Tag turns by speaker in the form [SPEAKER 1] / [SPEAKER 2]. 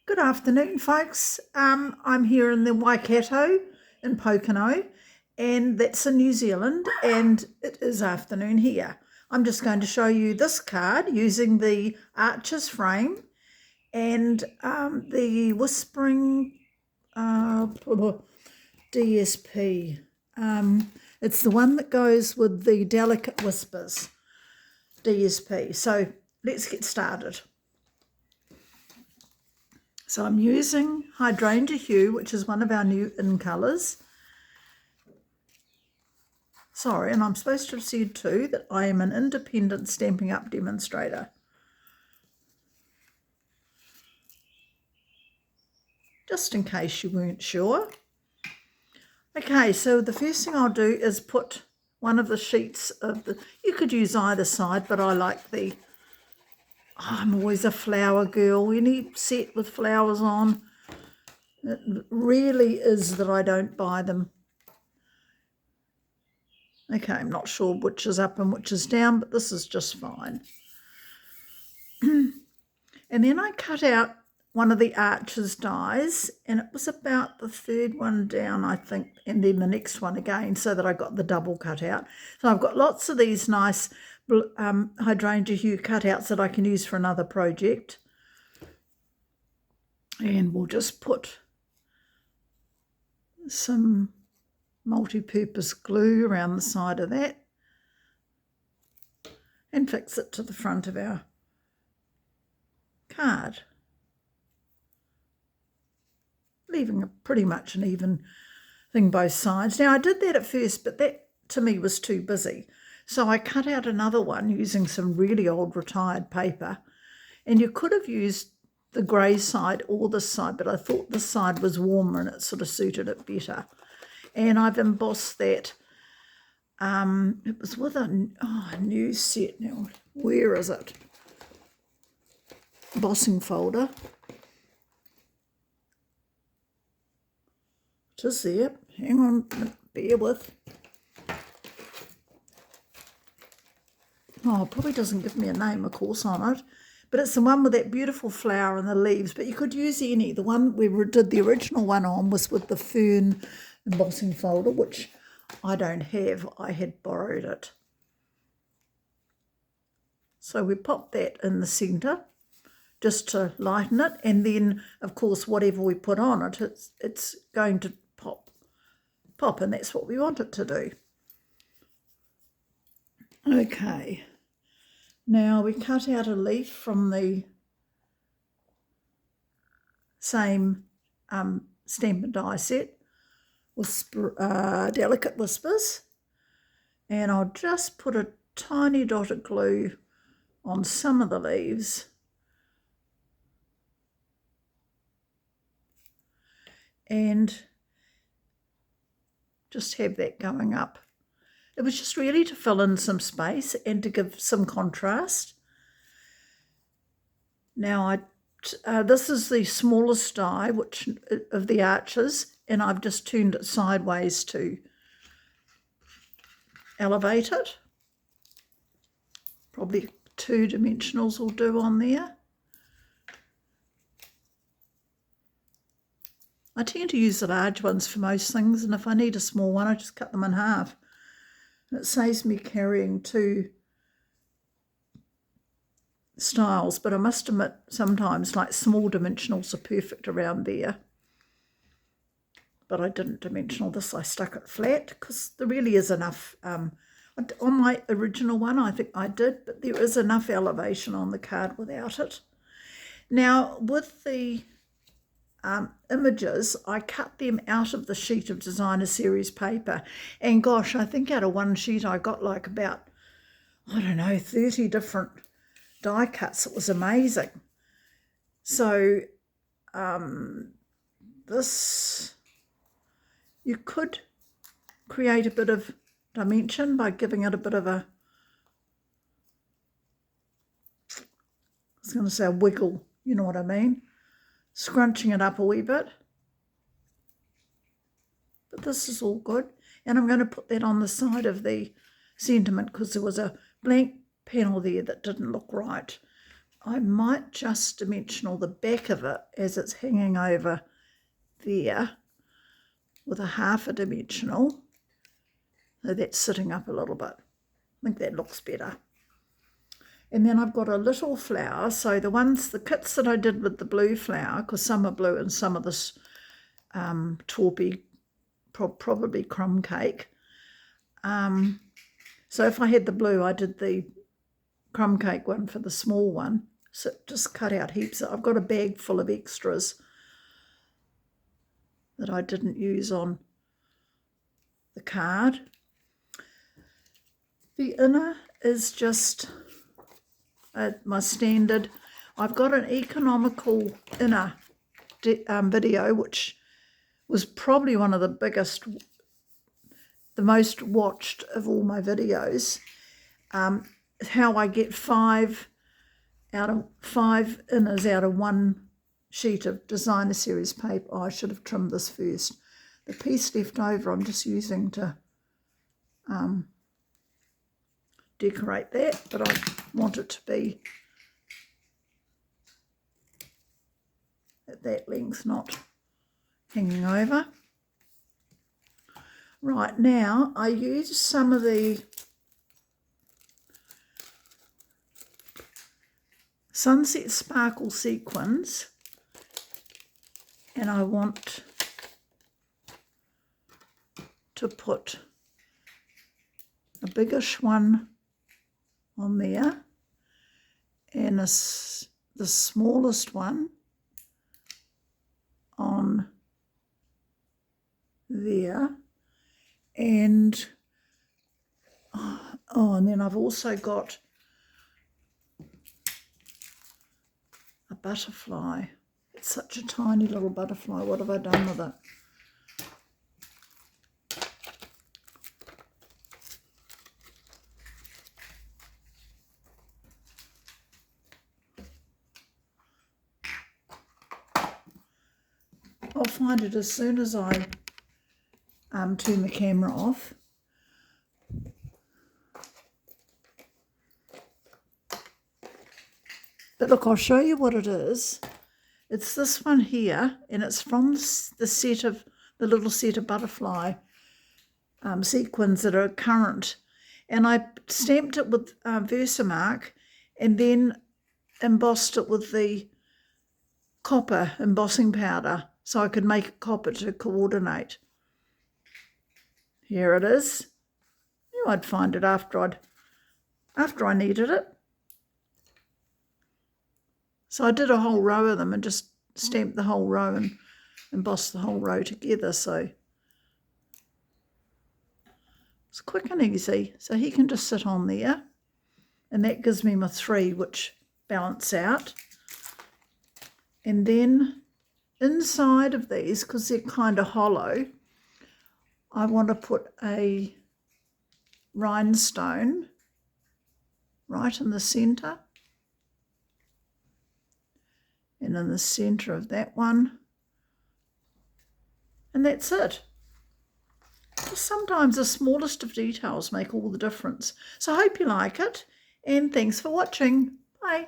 [SPEAKER 1] Good afternoon, folks. I'm here in the Waikato in Pokeno, and that's in New Zealand, and it is afternoon here. I'm just going to show you this card using the Arches frame and the Whispering DSP. It's the one that goes with the Delicate Whispers DSP. So let's get started. So I'm using Hydrangea Hue, which is one of our new in colours. Sorry, and I'm supposed to have said too that I am an independent Stampin' Up demonstrator. Just in case you weren't sure. Okay, so the first thing I'll do is put one of the sheets of the, you could use either side, but I like the, I'm always a flower girl. Any set with flowers on, it really is that I don't buy them. Okay, I'm not sure which is up and which is down, but this is just fine. And then I cut out one of the Arches dies, and it was about the third one down, I think, and then the next one again, so that I got the double cut out. So I've got lots of these nice Hydrangea Hue cutouts that I can use for another project. And we'll just put some multi-purpose glue around the side of that and fix it to the front of our card, leaving pretty much an even thing both sides. Now I did that at first, but that to me was too busy, so I cut out another one using some really old retired paper, and you could have used the grey side or this side, but I thought this side was warmer and it sort of suited it better. And I've embossed that. It was with a new set. Now, where is it? Embossing folder. It is there. Hang on, bear with. Oh, it probably doesn't give me a name, of course, on it. But it's the one with that beautiful flower and the leaves. But you could use any. The one we did the original one on was with the fern embossing folder, which I don't have. I had borrowed it. So we pop that in the centre just to lighten it, and then of course whatever we put on it, it's going to pop, and that's what we want it to do. Okay, now we cut out a leaf from the same Stampin' Die set with Delicate Whispers, and I'll just put a tiny dot of glue on some of the leaves, and just have that going up. It was just really to fill in some space and to give some contrast. Now this is the smallest die of the Arches, and I've just turned it sideways to elevate it. Probably 2 dimensionals will do on there. I tend to use the large ones for most things, and if I need a small one, I just cut them in half. And it saves me carrying 2 styles, but I must admit sometimes like small dimensionals are perfect around there. But I didn't dimensional this, I stuck it flat because there really is enough. On my original one I think I did, but there is enough elevation on the card without it. Now with the images, I cut them out of the sheet of Designer Series paper, and gosh, I think out of one sheet I got like about, I don't know, 30 different die cuts. It was amazing. So this, you could create a bit of dimension by giving it a bit of a, I was going to say a wiggle, you know what I mean, scrunching it up a wee bit. But this is all good, and I'm going to put that on the side of the sentiment because there was a blank panel there that didn't look right. I might just dimensional the back of it as it's hanging over there with a half a dimensional. So that's sitting up a little bit. I think that looks better. And then I've got a little flower. So the kits that I did with the blue flower, because some are blue and some are this taupe, probably crumb cake. So if I had the blue, I did the crumb cake one for the small one. So just cut out heaps. I've got a bag full of extras that I didn't use on the card. The inner is just my standard. I've got an economical inner video, which was probably one of the biggest, the most watched of all my videos. How I get 5 inners out of one sheet of designer series paper. Oh, I should have trimmed this first. The piece left over I'm just using to decorate that, but I want it to be at that length, not hanging over. Right, now I use some of the Sunset Sparkle sequins, and I want to put a biggish one on there and the smallest one on there, and and then I've also got a butterfly. It's such a tiny little butterfly. What have I done with it? I'll find it as soon as I turn the camera off. But look, I'll show you what it is. It's this one here, and it's from the little set of butterfly sequins that are current. And I stamped it with Versamark and then embossed it with the copper embossing powder, so I could make it copper to coordinate. Here it is. Knew I'd find it after I needed it. So I did a whole row of them and just stamped the whole row and embossed the whole row together. So it's quick and easy. So he can just sit on there, and that gives me my 3, which balance out. And then inside of these, because they're kind of hollow, I want to put a rhinestone right in the centre. And in the centre of that one. And that's it. Sometimes the smallest of details make all the difference. So I hope you like it, and thanks for watching. Bye.